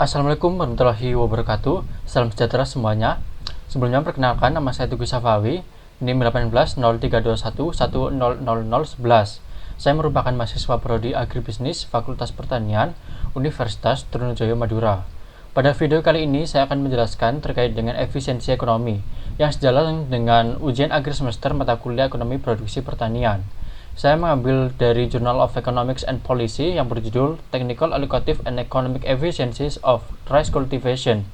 Assalamualaikum warahmatullahi wabarakatuh. Salam sejahtera semuanya. Sebelumnya perkenalkan, nama saya Teguh Safawi, NIM 180321100011. Saya merupakan mahasiswa Prodi Agribisnis Fakultas Pertanian Universitas Trunojoyo Madura. Pada video kali ini saya akan menjelaskan terkait dengan efisiensi ekonomi yang sejalan dengan ujian akhir semester mata kuliah Ekonomi Produksi Pertanian. Saya mengambil dari Journal of Economics and Policy yang berjudul Technical, Allocative, and Economic Efficiencies of Rice Cultivation.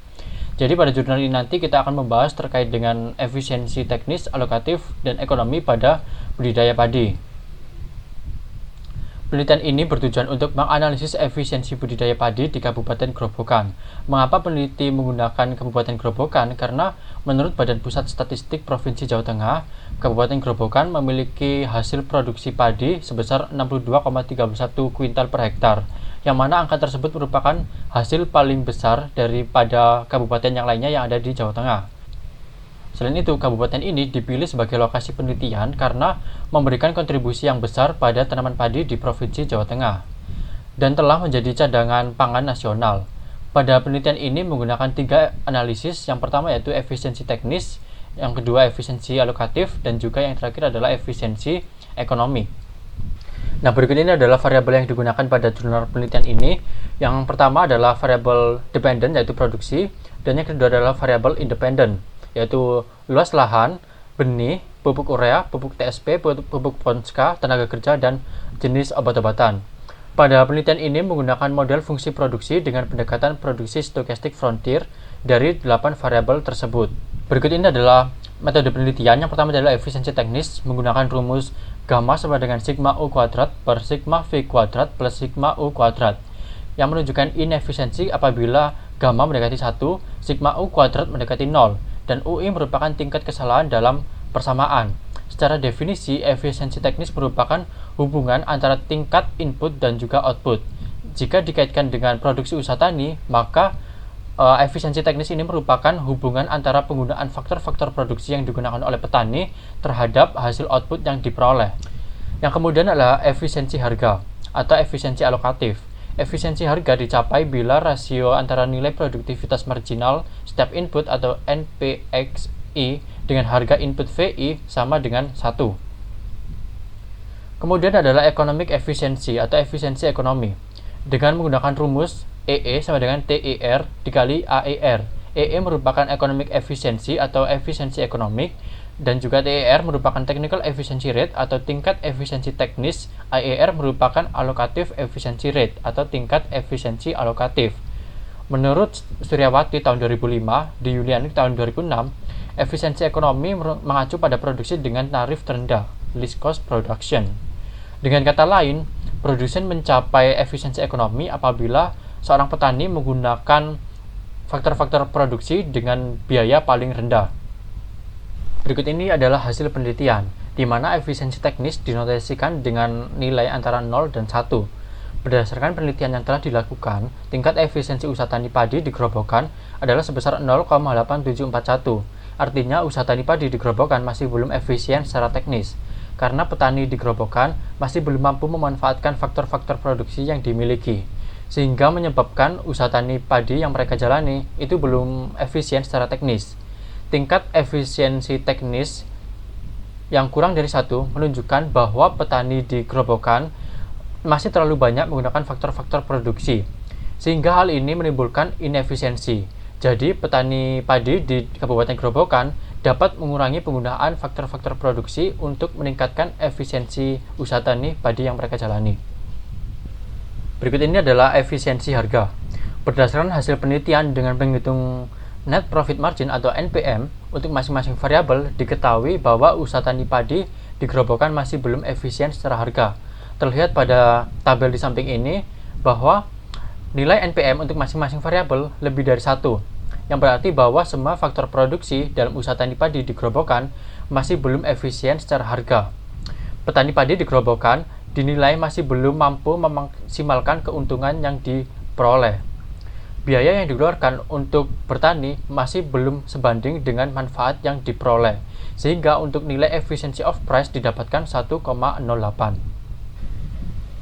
Jadi pada jurnal ini nanti kita akan membahas terkait dengan efisiensi teknis, alokatif, dan ekonomi pada budidaya padi. Penelitian ini bertujuan untuk menganalisis efisiensi budidaya padi di Kabupaten Grobogan. Mengapa peneliti menggunakan Kabupaten Grobogan? Karena menurut Badan Pusat Statistik Provinsi Jawa Tengah, Kabupaten Grobogan memiliki hasil produksi padi sebesar 62,31 kuintal per hektar, yang mana angka tersebut merupakan hasil paling besar daripada kabupaten yang lainnya yang ada di Jawa Tengah. Selain itu, kabupaten ini dipilih sebagai lokasi penelitian karena memberikan kontribusi yang besar pada tanaman padi di Provinsi Jawa Tengah dan telah menjadi cadangan pangan nasional. Pada penelitian ini menggunakan 3 analisis, yang pertama yaitu efisiensi teknis, yang kedua efisiensi alokatif, dan juga yang terakhir adalah efisiensi ekonomi. Nah, berikut ini adalah variabel yang digunakan pada jurnal penelitian ini. Yang pertama adalah variabel dependent yaitu produksi, dan yang kedua adalah variabel independent yaitu luas lahan, benih, pupuk urea, pupuk TSP, pupuk Ponska, tenaga kerja, dan jenis obat-obatan. Pada penelitian ini menggunakan model fungsi produksi dengan pendekatan produksi stochastic frontier dari 8 variabel tersebut. Berikut ini adalah metode penelitian. Yang pertama adalah efisiensi teknis menggunakan rumus gamma sama dengan sigma U kuadrat per sigma V kuadrat plus sigma U kuadrat, yang menunjukkan inefisiensi apabila gamma mendekati 1, sigma U kuadrat mendekati 0, dan UI merupakan tingkat kesalahan dalam persamaan. Secara definisi, efisiensi teknis merupakan hubungan antara tingkat input dan juga output. Jika dikaitkan dengan produksi usaha tani, maka efisiensi teknis ini merupakan hubungan antara penggunaan faktor-faktor produksi yang digunakan oleh petani terhadap hasil output yang diperoleh. Yang kemudian adalah efisiensi harga atau efisiensi alokatif. Efisiensi harga dicapai bila rasio antara nilai produktivitas marginal setiap input atau NPXI dengan harga input VI sama dengan 1. Kemudian adalah economic efficiency atau efisiensi ekonomi dengan menggunakan rumus EE sama dengan TER dikali AER. EE merupakan economic efficiency atau efisiensi ekonomik, dan juga TER merupakan technical efficiency rate atau tingkat efisiensi teknis. AER merupakan allocative efficiency rate atau tingkat efisiensi alokatif. Menurut Suryawati tahun 2005, di Yuliani tahun 2006, efisiensi ekonomi mengacu pada produksi dengan tarif terendah, least cost production. Dengan kata lain, produsen mencapai efisiensi ekonomi apabila seorang petani menggunakan faktor-faktor produksi dengan biaya paling rendah. Berikut ini adalah hasil penelitian, di mana efisiensi teknis dinotasikan dengan nilai antara 0 dan 1. Berdasarkan penelitian yang telah dilakukan, tingkat efisiensi usaha tani padi di Grobogan adalah sebesar 0,8741. Artinya usaha tani padi di Grobogan masih belum efisien secara teknis, karena petani di Grobogan masih belum mampu memanfaatkan faktor-faktor produksi yang dimiliki, sehingga menyebabkan usaha tani padi yang mereka jalani itu belum efisien secara teknis. Tingkat efisiensi teknis yang kurang dari 1 menunjukkan bahwa petani di Grobogan masih terlalu banyak menggunakan faktor-faktor produksi, sehingga hal ini menimbulkan inefisiensi. Jadi petani padi di Kabupaten Grobogan dapat mengurangi penggunaan faktor-faktor produksi untuk meningkatkan efisiensi usaha tani padi yang mereka jalani. Berikut ini adalah efisiensi harga. Berdasarkan hasil penelitian dengan menghitung net profit margin atau NPM untuk masing-masing variabel, diketahui bahwa usaha tani padi di Grobogan masih belum efisien secara harga. Terlihat pada tabel di samping ini bahwa nilai NPM untuk masing-masing variabel lebih dari 1, yang berarti bahwa semua faktor produksi dalam usaha tani padi di Grobogan masih belum efisien secara harga. Petani padi di Grobogan dinilai masih belum mampu memaksimalkan keuntungan yang diperoleh. Biaya yang dikeluarkan untuk bertani masih belum sebanding dengan manfaat yang diperoleh, sehingga untuk nilai efficiency of price didapatkan 1,08.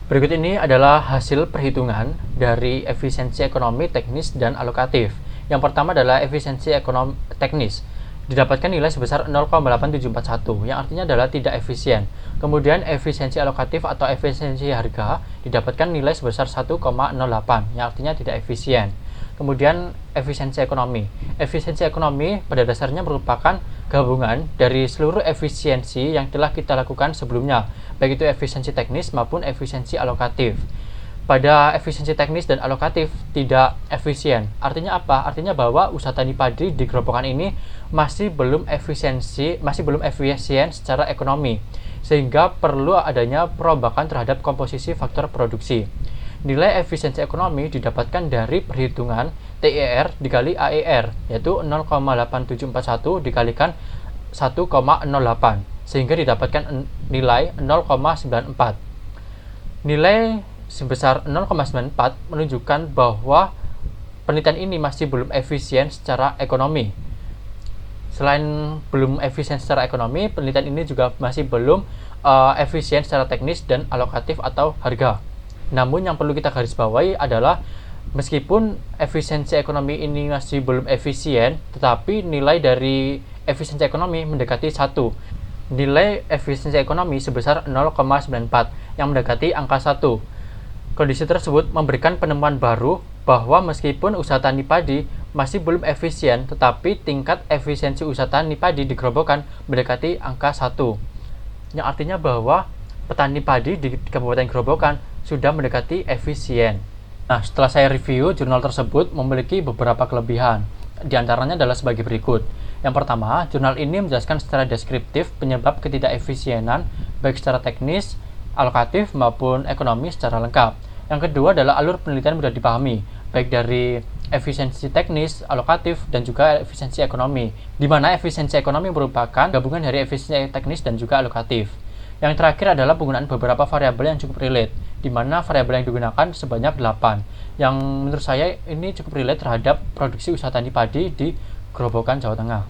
Berikut ini adalah hasil perhitungan dari efisiensi ekonomi, teknis, dan alokatif. Yang pertama adalah efisiensi ekonomi teknis. Didapatkan nilai sebesar 0,8741, yang artinya adalah tidak efisien. Kemudian efisiensi alokatif atau efisiensi harga didapatkan nilai sebesar 1,08, yang artinya tidak efisien. Kemudian efisiensi ekonomi. Efisiensi ekonomi pada dasarnya merupakan gabungan dari seluruh efisiensi yang telah kita lakukan sebelumnya, baik itu efisiensi teknis maupun efisiensi alokatif. Pada efisiensi teknis dan alokatif tidak efisien. Artinya apa? Artinya bahwa usaha tani padi di Gerobokan ini masih belum efisien secara ekonomi, sehingga perlu adanya perombakan terhadap komposisi faktor produksi. Nilai efisiensi ekonomi didapatkan dari perhitungan TIR dikali AIR, yaitu 0,8741 dikalikan 1,08, sehingga didapatkan nilai 0,94. Nilai sebesar 0,94 menunjukkan bahwa penelitian ini masih belum efisien secara ekonomi. Selain belum efisien secara ekonomi, penelitian ini juga masih belum efisien secara teknis dan alokatif atau harga. Namun yang perlu kita garis bawahi adalah meskipun efisiensi ekonomi ini masih belum efisien, tetapi nilai dari efisiensi ekonomi mendekati 1. Nilai efisiensi ekonomi sebesar 0,94 yang mendekati angka 1. Kondisi tersebut memberikan penemuan baru bahwa meskipun usaha tani padi masih belum efisien, tetapi tingkat efisiensi usaha tani padi di Gerobokan mendekati angka 1. Yang artinya bahwa petani padi di Kabupaten Gerobokan sudah mendekati efisien. Nah, setelah saya review, jurnal tersebut memiliki beberapa kelebihan. Di antaranya adalah sebagai berikut. Yang pertama, jurnal ini menjelaskan secara deskriptif penyebab ketidakefisienan baik secara teknis, alokatif maupun ekonomi secara lengkap. Yang kedua adalah alur penelitian mudah dipahami, baik dari efisiensi teknis, alokatif, dan juga efisiensi ekonomi, di mana efisiensi ekonomi merupakan gabungan dari efisiensi teknis dan juga alokatif. Yang terakhir adalah penggunaan beberapa variabel yang cukup relate, di mana variabel yang digunakan sebanyak 8, yang menurut saya ini cukup relate terhadap produksi usaha tani padi di Gerobokan, Jawa Tengah.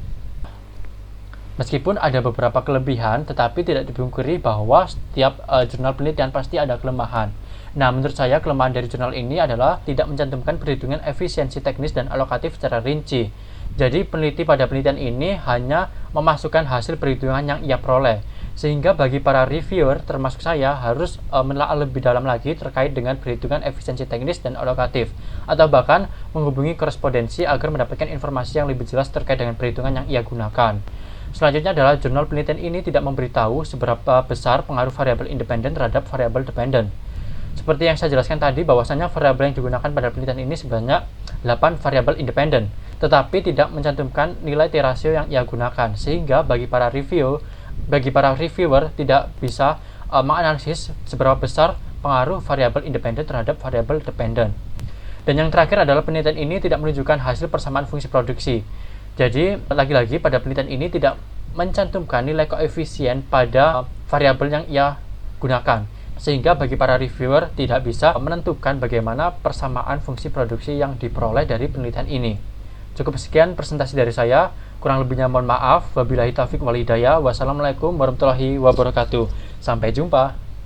Meskipun ada beberapa kelebihan, tetapi tidak dipungkiri bahwa setiap jurnal penelitian pasti ada kelemahan. Nah, menurut saya kelemahan dari jurnal ini adalah tidak mencantumkan perhitungan efisiensi teknis dan alokatif secara rinci. Jadi, peneliti pada penelitian ini hanya memasukkan hasil perhitungan yang ia peroleh. Sehingga bagi para reviewer, termasuk saya, harus menelaah lebih dalam lagi terkait dengan perhitungan efisiensi teknis dan alokatif, atau bahkan menghubungi korespondensi agar mendapatkan informasi yang lebih jelas terkait dengan perhitungan yang ia gunakan. Selanjutnya adalah jurnal penelitian ini tidak memberitahu seberapa besar pengaruh variabel independen terhadap variabel dependen. Seperti yang saya jelaskan tadi, bahwasanya variabel yang digunakan pada penelitian ini sebanyak 8 variabel independen, tetapi tidak mencantumkan nilai T-ratio yang ia gunakan, sehingga bagi para reviewer tidak bisa menganalisis seberapa besar pengaruh variabel independen terhadap variabel dependen. Dan yang terakhir adalah penelitian ini tidak menunjukkan hasil persamaan fungsi produksi. Jadi, lagi-lagi pada penelitian ini tidak mencantumkan nilai koefisien pada variabel yang ia gunakan, sehingga bagi para reviewer tidak bisa menentukan bagaimana persamaan fungsi produksi yang diperoleh dari penelitian ini. Cukup sekian presentasi dari saya, kurang lebihnya mohon maaf. Wabillahi taufiq wal hidayah. Wassalamualaikum warahmatullahi wabarakatuh. Sampai jumpa.